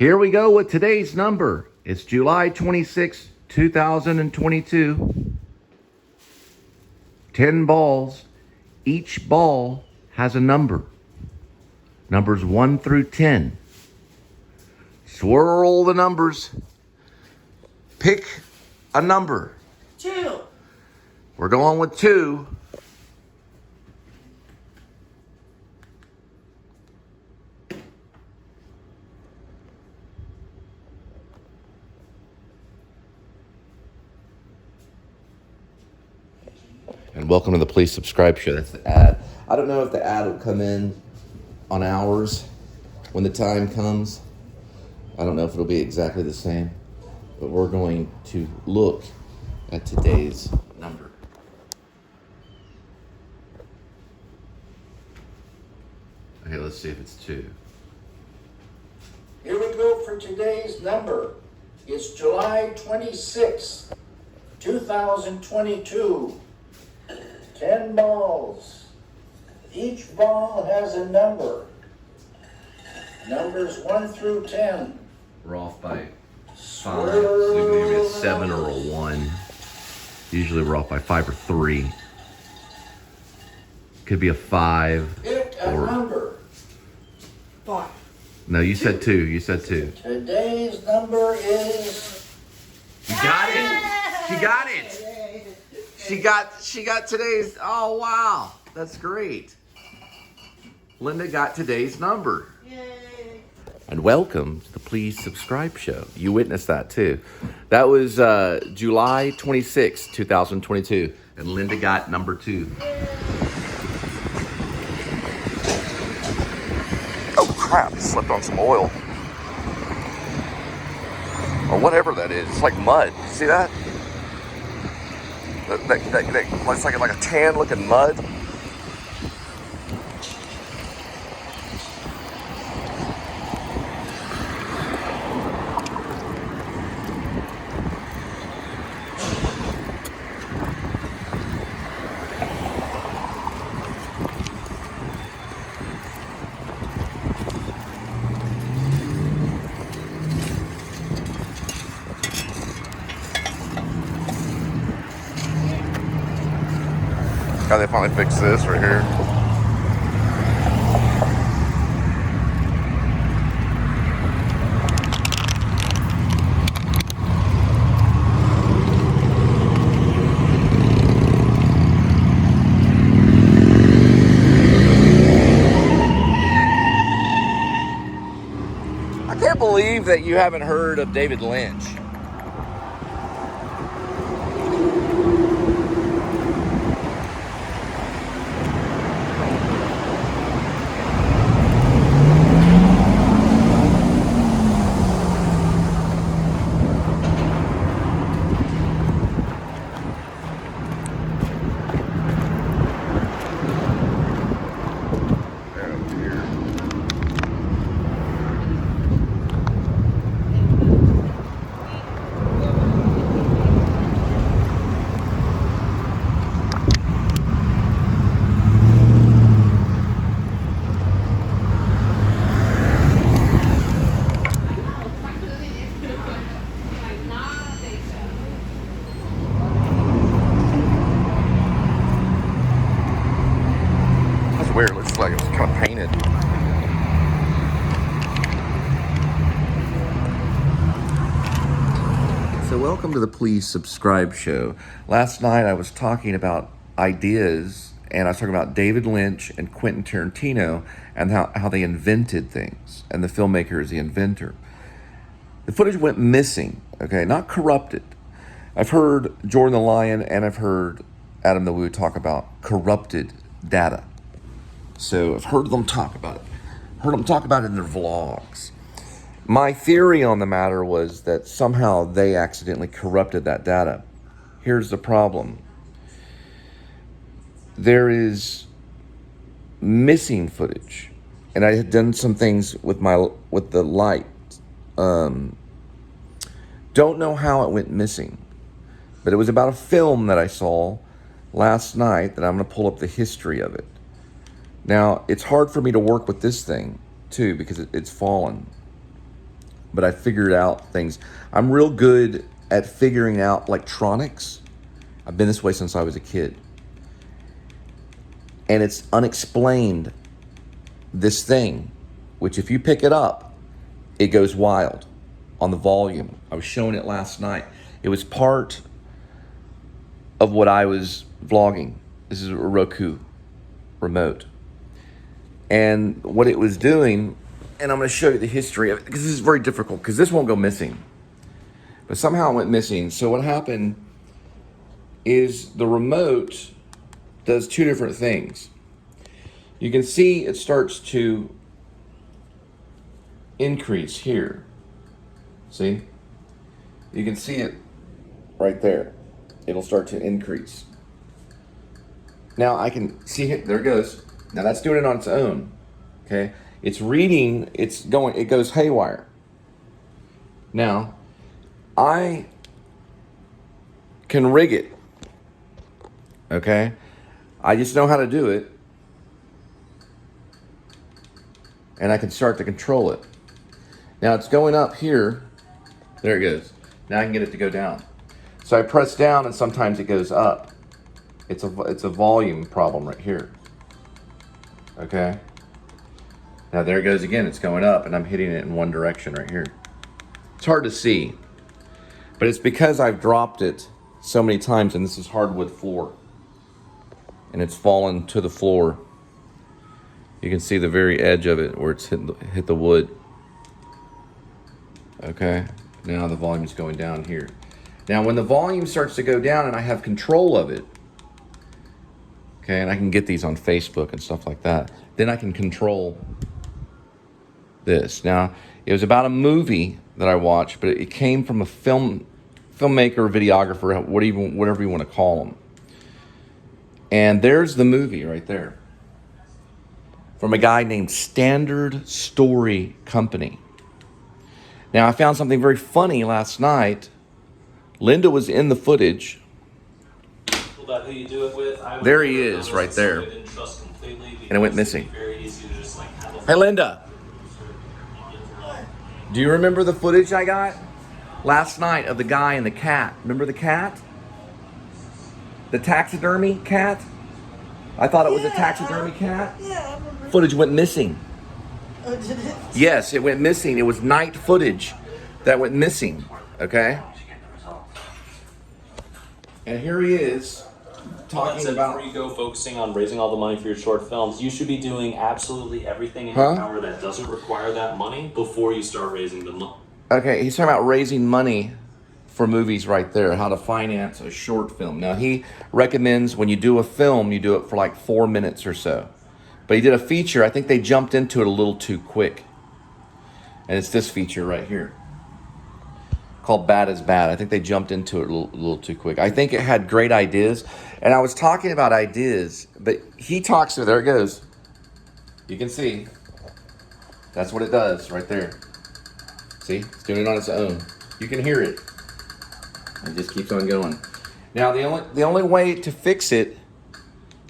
Here we go with today's number. It's July 26, 2022. 10 balls. Each ball has a number. Numbers 1 through 10. Swirl the numbers. Pick a number. 2. We're going with 2. And welcome to the Please Subscribe show. That's the ad. I don't know if the ad will come in on ours when the time comes. I don't know if it'll be exactly the same, but we're going to look at today's number. Okay, let's see if it's 2. Here we go for today's number. It's July 26, 2022. 10 balls. Each ball has a number. Numbers 1 through 10. We're off by 5, so we can be a 7 or a 1. Usually we're off by 5 or 3. Could be a 5. Pick a number. 5. No, you said 2. You said 2. Today's number is... You got it. She got it. She got today's. Oh, wow. That's great. Linda got today's number. Yay. And welcome to the Please Subscribe show. You witnessed that too. That was July 26, 2022. And Linda got number 2. Oh crap, slipped on some oil. Or whatever that is. It's like mud. See that? That looks like a tan looking mud. God, they finally fixed this right here. I can't believe that you haven't heard of David Lynch. Weird, it looks like it was kind of painted. So welcome to the Please Subscribe show. Last night I was talking about ideas, and I was talking about David Lynch and Quentin Tarantino and how they invented things, and the filmmaker is the inventor. The footage went missing, okay, not corrupted. I've heard Jordan the Lion and I've heard Adam the Woo talk about corrupted data. So I've heard them talk about it. Heard them talk about it in their vlogs. My theory on the matter was that somehow they accidentally corrupted that data. Here's the problem. There is missing footage. And I had done some things with the light. Don't know how it went missing. But it was about a film that I saw last night that I'm going to pull up the history of it. Now, it's hard for me to work with this thing, too, because it's fallen. but I figured out things. I'm real good at figuring out electronics. I've been this way since I was a kid. And it's unexplained, this thing, which if you pick it up, it goes wild on the volume. I was showing it last night. It was part of what I was vlogging. This is a Roku remote. And what it was doing, and I'm going to show you the history of it, because this is very difficult, because this won't go missing. But somehow it went missing. So what happened is the remote does two different things. You can see it starts to increase here. See? You can see it right there. It'll start to increase. Now I can see it, there it goes. Now that's doing it on its own, okay? It's reading, it goes haywire. Now, I can rig it, okay? I just know how to do it. And I can start to control it. Now it's going up here. There it goes. Now I can get it to go down. So I press down and sometimes it goes up. It's a volume problem right here. Okay? Now there it goes again. It's going up and I'm hitting it in one direction right here. It's hard to see. But it's because I've dropped it so many times, and this is hardwood floor. And it's fallen to the floor. You can see the very edge of it where it's hit the wood. Okay, now the volume is going down here. Now when the volume starts to go down and I have control of it, okay, and I can get these on Facebook and stuff like that, then I can control this. Now, it was about a movie that I watched, but it came from a filmmaker, videographer, whatever you want to call them. And there's the movie right there, from a guy named Standard Story Company. Now, I found something very funny last night. Linda was in the footage. About who you do it with. There he is, right there. And it went missing. Hey, Linda. Do you remember the footage I got last night of the guy and the cat? Remember the cat? The taxidermy cat? I thought it was a taxidermy cat. Yeah, I remember. Footage went missing. Oh, did it? Yes, it went missing. It was night footage that went missing. Okay? And here he is talking about. Before you go focusing on raising all the money for your short films, you should be doing absolutely everything in your power that doesn't require that money before you start raising the money. Okay, he's talking about raising money for movies right there, how to finance a short film. Now, he recommends when you do a film, you do it for like 4 minutes or so. But he did a feature. I think they jumped into it a little too quick. And it's this feature right here, called Bad is Bad. I think they jumped into it a little too quick. I think it had great ideas. And I was talking about ideas, but he talks to, there it goes. You can see. That's what it does right there. See? It's doing it on its own. You can hear it. It just keeps on going. Now, the only way to fix it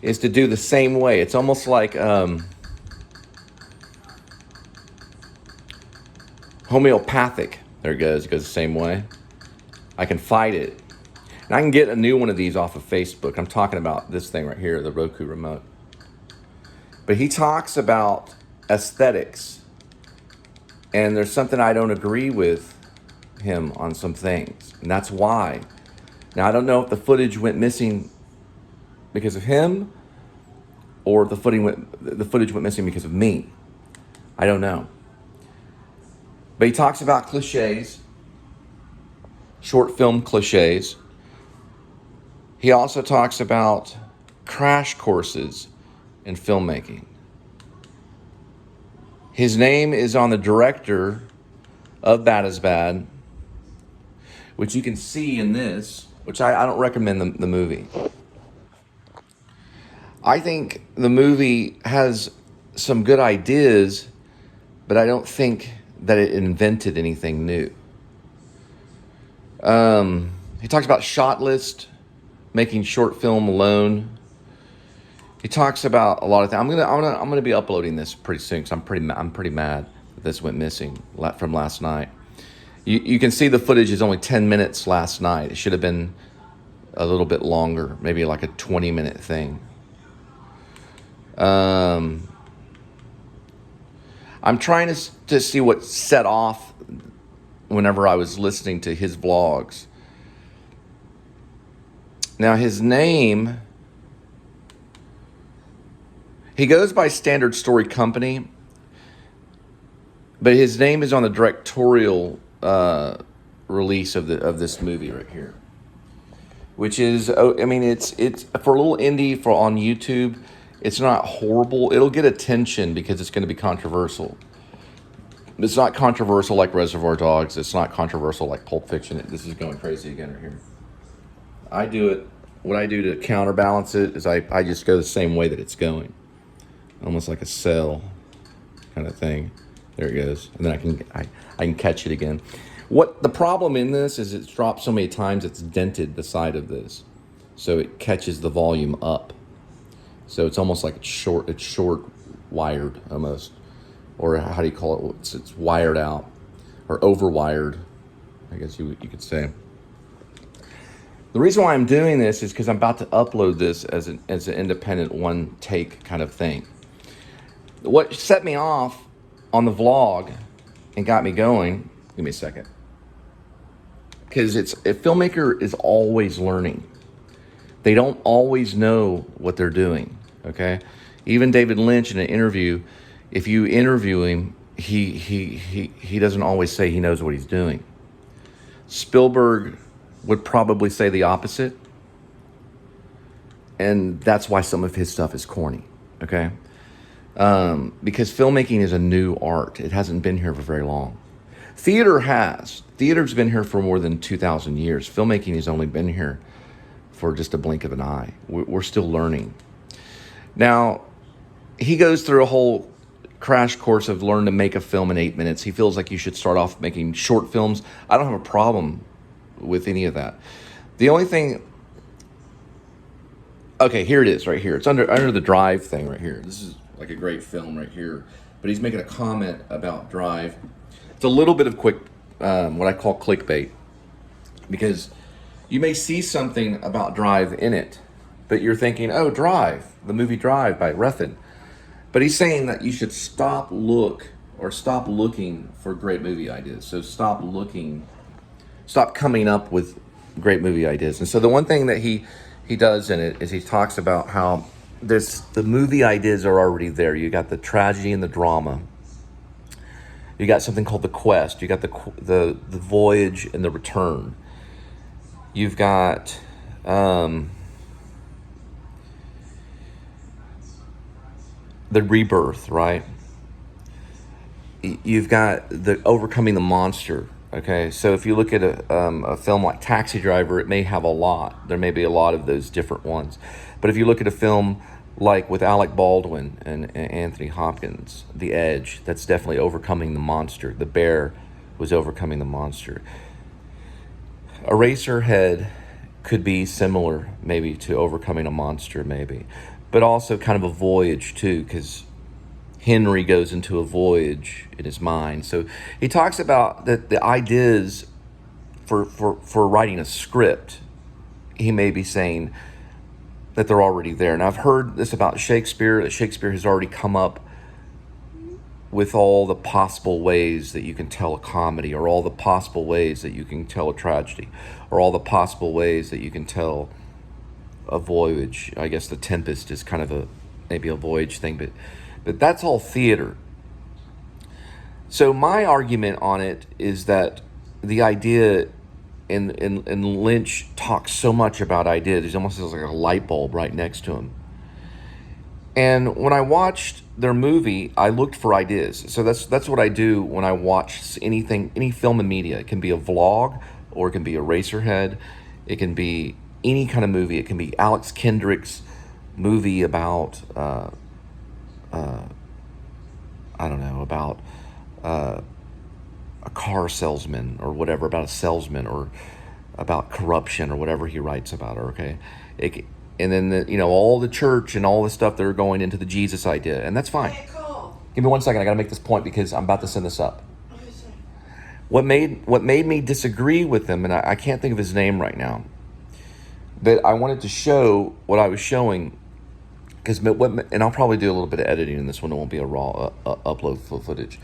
is to do the same way. It's almost like homeopathic. There it goes. It goes the same way. I can fight it. And I can get a new one of these off of Facebook. I'm talking about this thing right here, the Roku remote. But he talks about aesthetics. And there's something I don't agree with him on some things. And that's why. Now, I don't know if the footage went missing because of him or the footage went missing because of me. I don't know. But he talks about cliches, short film cliches. He also talks about crash courses in filmmaking. His name is on the director of Bad is Bad, which you can see in this, which I don't recommend the movie. I think the movie has some good ideas, but I don't think that it invented anything new. He talks about shot list, making short film alone. He talks about a lot of things. I'm gonna be uploading this pretty soon because I'm pretty mad that this went missing from last night. You can see the footage is only 10 minutes last night. It should have been a little bit longer, maybe like a 20-minute thing. I'm trying to see what set off whenever I was listening to his vlogs. Now, his name, he goes by Standard Story Company, but his name is on the directorial release of this movie right here, which is, I mean, it's for a little indie on YouTube. It's not horrible. It'll get attention because it's going to be controversial. It's not controversial like Reservoir Dogs. It's not controversial like Pulp Fiction. This is going crazy again right here. I do it. What I do to counterbalance it is I just go the same way that it's going, almost like a cell kind of thing. There it goes, and then I can catch it again. What the problem in this is, it's dropped so many times it's dented the side of this, so it catches the volume up. So it's almost like it's short wired almost, or how do you call it? It's wired out or overwired, I guess you could say. The reason why I'm doing this is because I'm about to upload this as an independent one take kind of thing. What set me off on the vlog and got me going, give me a second, because a filmmaker is always learning. They don't always know what they're doing, okay? Even David Lynch in an interview, if you interview him, he doesn't always say he knows what he's doing. Spielberg would probably say the opposite, and that's why some of his stuff is corny, okay? Because filmmaking is a new art. It hasn't been here for very long. Theater's been here for more than 2,000 years. Filmmaking has only been here for just a blink of an eye. We're still learning. Now, he goes through a whole crash course of learn to make a film in 8 minutes. He feels like you should start off making short films. I don't have a problem with any of that. The only thing, okay, here it is right here. It's under the Drive thing right here. This is like a great film right here. But he's making a comment about Drive. It's a little bit of what I call clickbait, because you may see something about Drive in it, but you're thinking, oh, Drive, the movie Drive by Refn. But he's saying that you should stop looking for great movie ideas. So stop coming up with great movie ideas. And so the one thing that he does in it is he talks about how the movie ideas are already there. You got the tragedy and the drama. You got something called the quest. You got the voyage and the return. You've got the rebirth, right? You've got the overcoming the monster. Okay, so if you look at a film like Taxi Driver, it may have a lot. There may be a lot of those different ones. But if you look at a film like with Alec Baldwin and Anthony Hopkins, The Edge, that's definitely overcoming the monster. The bear was overcoming the monster. Eraserhead could be similar maybe to overcoming a monster maybe, but also kind of a voyage too, because Henry goes into a voyage in his mind. So he talks about that the ideas for writing a script, he may be saying that they're already there. Now, I've heard this about Shakespeare, that Shakespeare has already come up with all the possible ways that you can tell a comedy, or all the possible ways that you can tell a tragedy, or all the possible ways that you can tell a voyage. I guess The Tempest is kind of maybe a voyage thing, but that's all theater. So my argument on it is that the idea, and Lynch talks so much about ideas, he almost has like a light bulb right next to him. And when I watched their movie, I looked for ideas. So that's what I do when I watch anything, any film and media. It can be a vlog, or it can be a Eraserhead. It can be any kind of movie. It can be Alex Kendrick's movie about I don't know, about a car salesman or whatever, about a salesman, or about corruption, or whatever he writes about, okay? And then, all the church and all the stuff that are going into the Jesus idea, and that's fine. Hey, Cole. Give me 1 second, I gotta make this point because I'm about to send this up. Okay, sorry. What made me disagree with him, and I can't think of his name right now, but I wanted to show what I was showing, and I'll probably do a little bit of editing in this one. It won't be a raw upload full footage.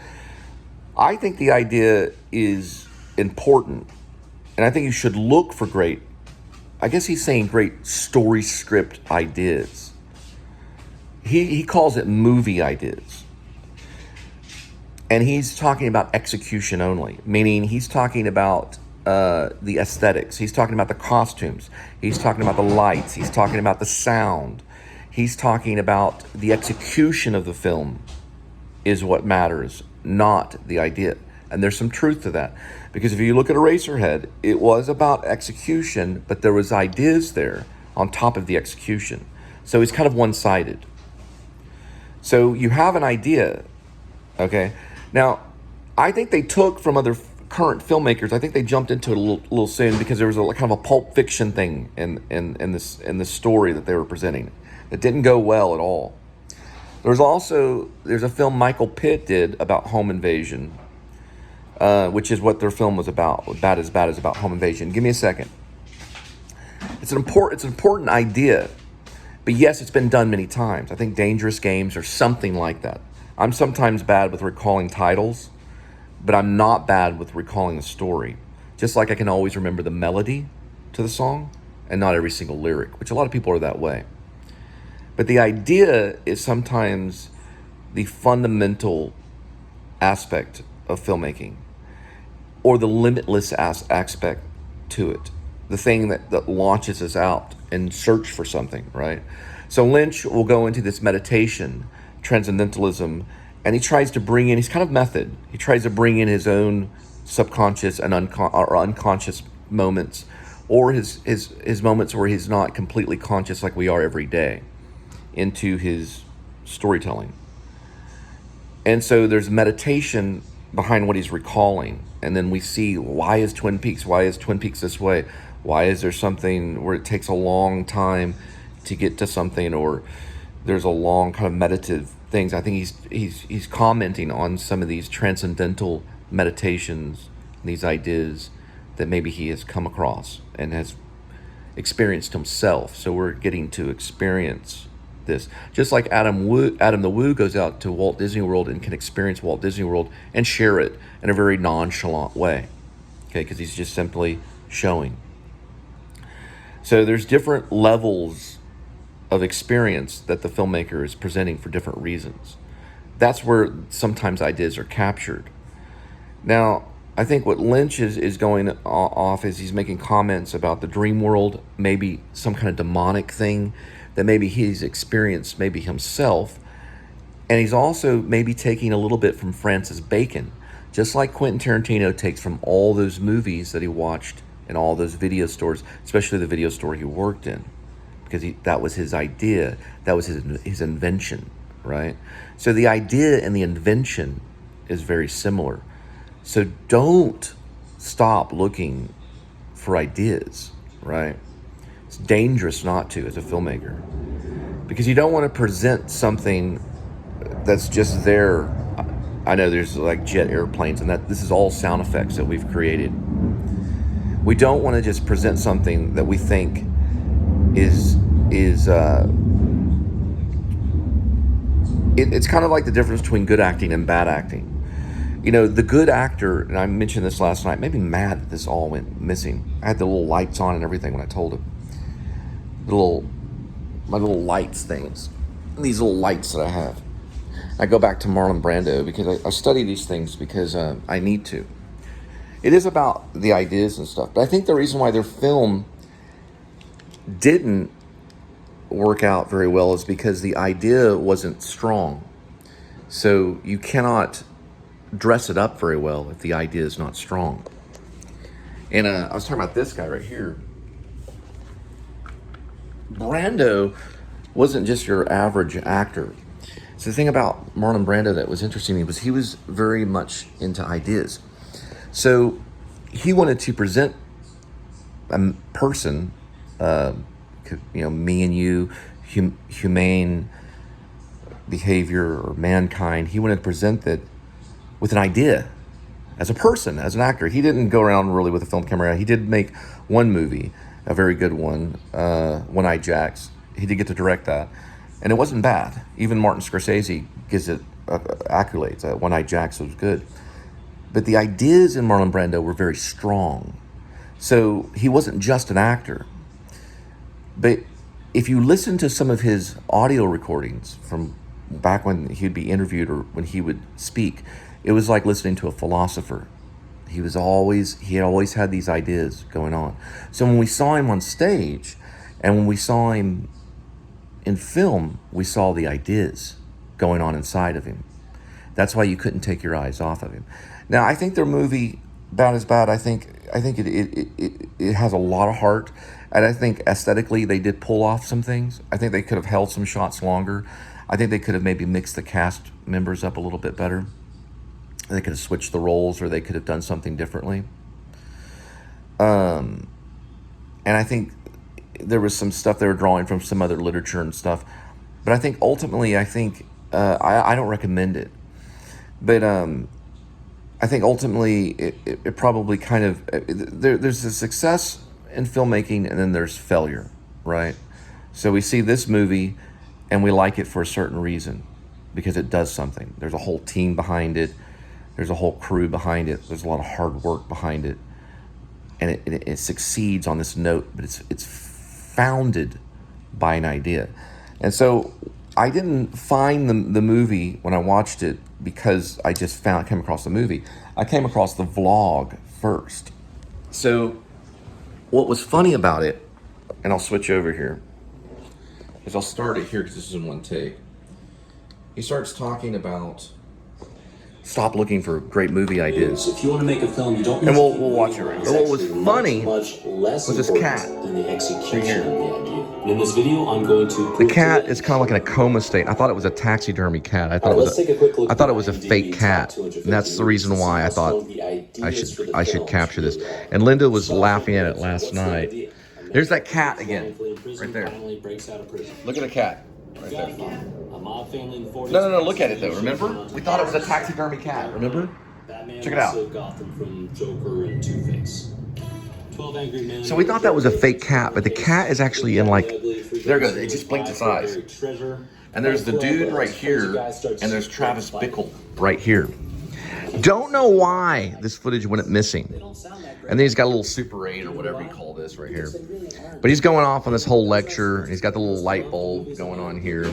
I think the idea is important, and I think you should look for great, I guess he's saying great story script ideas. He calls it movie ideas. And he's talking about execution only, meaning he's talking about the aesthetics. He's talking about the costumes. He's talking about the lights. He's talking about the sound. He's talking about the execution of the film is what matters, not the idea. And there's some truth to that. Because if you look at Eraserhead, it was about execution, but there was ideas there on top of the execution. So it's kind of one-sided. So you have an idea, okay? Now, I think they took from other current filmmakers. I think they jumped into it a little soon because there was a kind of a Pulp Fiction thing in this story that they were presenting. It didn't go well at all. There's a film Michael Pitt did about home invasion, which is what their film was about. Bad as about home invasion. Give me a second. It's an important idea, but yes, it's been done many times. I think Dangerous Games or something like that. I'm sometimes bad with recalling titles, but I'm not bad with recalling the story. Just like I can always remember the melody to the song and not every single lyric, which a lot of people are that way. But the idea is sometimes the fundamental aspect of filmmaking, or the limitless aspect to it, the thing that launches us out and search for something, right? So Lynch will go into this meditation, transcendentalism, and he tries to bring in, he's kind of method, he tries to bring in his own subconscious and unconscious moments, or his moments where he's not completely conscious like we are every day, into his storytelling. And so there's meditation behind what he's recalling, and then we see, why is Twin Peaks this way? Why is there something where it takes a long time to get to something, or there's a long kind of meditative things? I think he's commenting on some of these transcendental meditations, these ideas that maybe he has come across and has experienced himself. So we're getting to experience this. Just like Adam the Woo goes out to Walt Disney World and can experience Walt Disney World and share it in a very nonchalant way. Okay, because he's just simply showing. So there's different levels of experience that the filmmaker is presenting for different reasons. That's where sometimes ideas are captured. Now, I think what Lynch is going off is he's making comments about the dream world, maybe some kind of demonic thing that maybe he's experienced maybe himself. And he's also maybe taking a little bit from Francis Bacon, just like Quentin Tarantino takes from all those movies that he watched in all those video stores, especially the video store he worked in, because that was his idea, that was his invention, right? So the idea and the invention is very similar. So don't stop looking for ideas, right? It's dangerous not to as a filmmaker, because you don't want to present something that's just there. I know there's like jet airplanes, and that this is all sound effects that we've created. We don't want to just present something that we think is it's kind of like the difference between good acting and bad acting. You know, the good actor, and I mentioned this last night, made me mad that this all went missing. I had the little lights on and everything when I told him. My little lights things. These little lights that I have. I go back to Marlon Brando because I study these things because I need to. It is about the ideas and stuff. But I think the reason why their film didn't work out very well is because the idea wasn't strong. So you cannot dress it up very well if the idea is not strong. And I was talking about this guy right here. Brando wasn't just your average actor. So the thing about Marlon Brando that was interesting to me was he was very much into ideas. So he wanted to present a person, me and you, humane behavior or mankind. He wanted to present that with an idea, as a person, as an actor. He didn't go around really with a film camera. He did make one movie, a very good one, One-Eyed Jacks. He did get to direct that, and it wasn't bad. Even Martin Scorsese gives it accolades. One-Eyed Jacks was good. But the ideas in Marlon Brando were very strong. So he wasn't just an actor. But if you listen to some of his audio recordings from back when he'd be interviewed or when he would speak, it was like listening to a philosopher. He had always had these ideas going on. So when we saw him on stage and when we saw him in film, we saw the ideas going on inside of him. That's why you couldn't take your eyes off of him. Now, I think their movie, Bad is Bad, I think it has a lot of heart. And I think aesthetically they did pull off some things. I think they could have held some shots longer. I think they could have maybe mixed the cast members up a little bit better. They could have switched the roles, or they could have done something differently. And I think there was some stuff they were drawing from some other literature and stuff. But I think ultimately, I don't recommend it. But I think ultimately it probably kind of, there's a success in filmmaking and then there's failure, right? So we see this movie and we like it for a certain reason because it does something. There's a whole team behind it. There's a whole crew behind it. There's a lot of hard work behind it. And it succeeds on this note, but it's founded by an idea. And so I didn't find the movie when I watched it because I just came across the movie. I came across the vlog first. So what was funny about it, and I'll switch over here, is I'll start it here because this is in one take. He starts talking about stop looking for great movie ideas. If you want to make a film, you don't. And we'll watch it right now. What was funny much less was this cat than the execution here. of the idea. And in this video, I'm going to. The cat is kind of like in a coma state. I thought it was a taxidermy cat. I thought it was a fake cat, and that's the reason why I thought I should capture this. And Linda was laughing at it last night. There's that cat again, right there. Look at the cat. Right there. No, look at it though, remember? We thought it was a taxidermy cat, remember? Check it out. So we thought that was a fake cat, but the cat is actually in like, there it goes, it just blinked its eyes. And there's the dude right here, and there's Travis Bickle right here. Don't know why this footage went missing. And then he's got a little Super 8 or whatever you call this right here. But he's going off on this whole lecture. He's got the little light bulb going on here.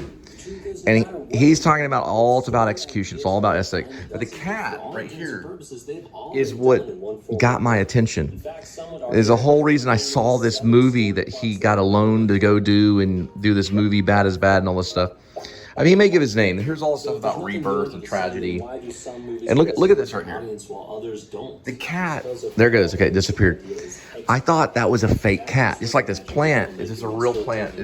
And he's talking about it's about execution. It's all about aesthetic. But the cat right here is what got my attention. There's a whole reason I saw this movie that he got a loan to go do this movie, Bad is Bad, and all this stuff. I mean, he may give his name. Here's all the stuff about rebirth and tragedy. And look at this right here. The cat, there it goes. Okay, it disappeared. I thought that was a fake cat. Just like this plant. Is this a real plant?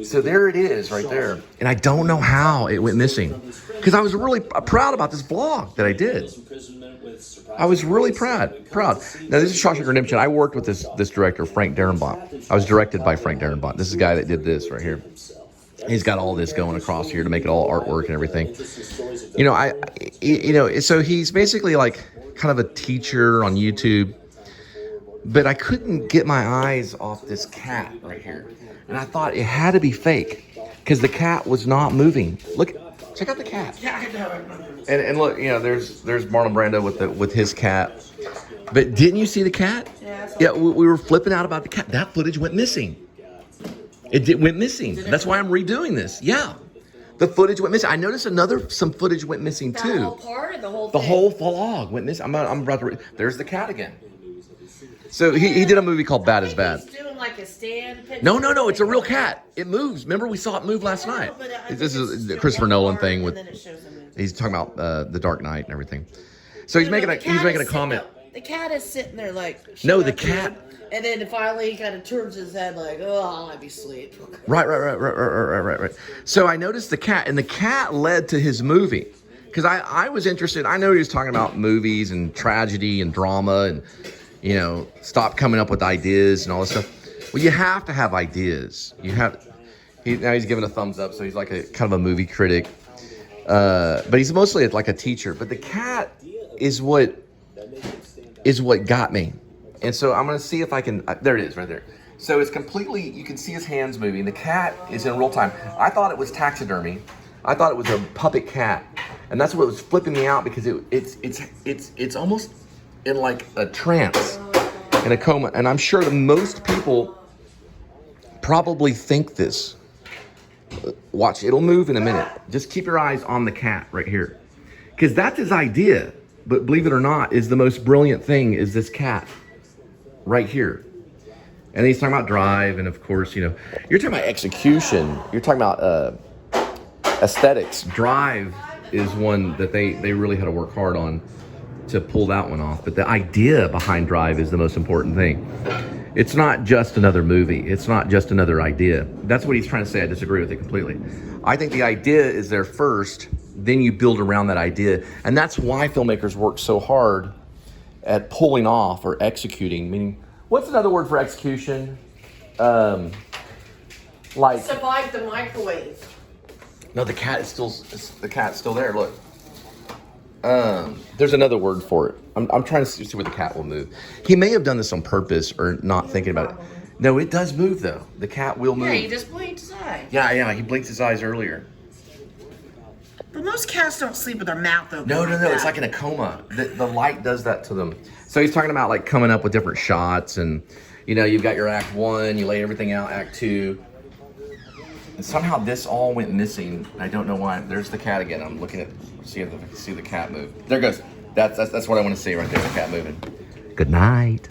So there it is right there. And I don't know how it went missing. Because I was really proud about this vlog that I did. I was really proud. Now, this is Shawshank Redemption. I worked with this director, Frank Darabont. I was directed by Frank Darabont. This is the guy that did this right here. He's got all this going across here to make it all artwork and everything. So he's basically like kind of a teacher on YouTube. But I couldn't get my eyes off this cat right here. And I thought it had to be fake because the cat was not moving. Look, check out the cat. And look, there's Marlon Brando with his cat. But didn't you see the cat? Yeah, we were flipping out about the cat. That footage went missing. It went missing. That's why I'm redoing this. Yeah. The footage went missing. I noticed some footage went missing too. The whole part or the whole thing? The whole vlog went missing. I'm about to there's the cat again. So he did a movie called Bad is Bad. He's doing like a stand picture. No, it's a real cat. It moves. Remember we saw it move last night. This is the Christopher Nolan thing with he's talking about the Dark Knight and everything. So he's making a comment. The cat is sitting there like no, the cat. And then finally he kind of turns his head like, oh, I might be asleep. Right. So I noticed the cat, and the cat led to his movie. Because I was interested. I know he was talking about movies and tragedy and drama and, stop coming up with ideas and all this stuff. Well, you have to have ideas. Now he's giving a thumbs up, so he's like a kind of a movie critic. But he's mostly like a teacher. But the cat is what got me. And so I'm going to see if I can, there it is right there. So it's completely, you can see his hands moving. The cat is in real time. I thought it was taxidermy. I thought it was a puppet cat. And that's what was flipping me out, because it's almost in like a trance, in a coma. And I'm sure that most people probably think this. Watch, it'll move in a minute. Just keep your eyes on the cat right here, because that's his idea. But believe it or not, is the most brilliant thing is this cat right here. And he's talking about drive, and of course, you know, you're talking about execution. You're talking about aesthetics. Drive is one that they really had to work hard on to pull that one off. But the idea behind Drive is the most important thing. It's not just another movie. It's not just another idea. That's what he's trying to say. I disagree with it completely. I think the idea is there first, then you build around that idea. And that's why filmmakers work so hard at pulling off or executing. Meaning, what's another word for execution? Like, Survive the microwave. no, the cat's still there. Look. There's another word for it. I'm trying to see where the cat will move. He may have done this on purpose or not thinking about it. No, it does move though. The cat will move. Yeah, he just blinked his eye. Yeah, he blinked his eyes earlier. But most cats don't sleep with their mouth open. No, it's like in a coma. The light does that to them. So he's talking about like coming up with different shots, and you know, you've got your act 1, you lay everything out, act 2. And somehow this all went missing. I don't know why. There's the cat again. I'm looking at, see if I can see the cat move. There it goes. That's what I want to see right there, the cat moving. Good night.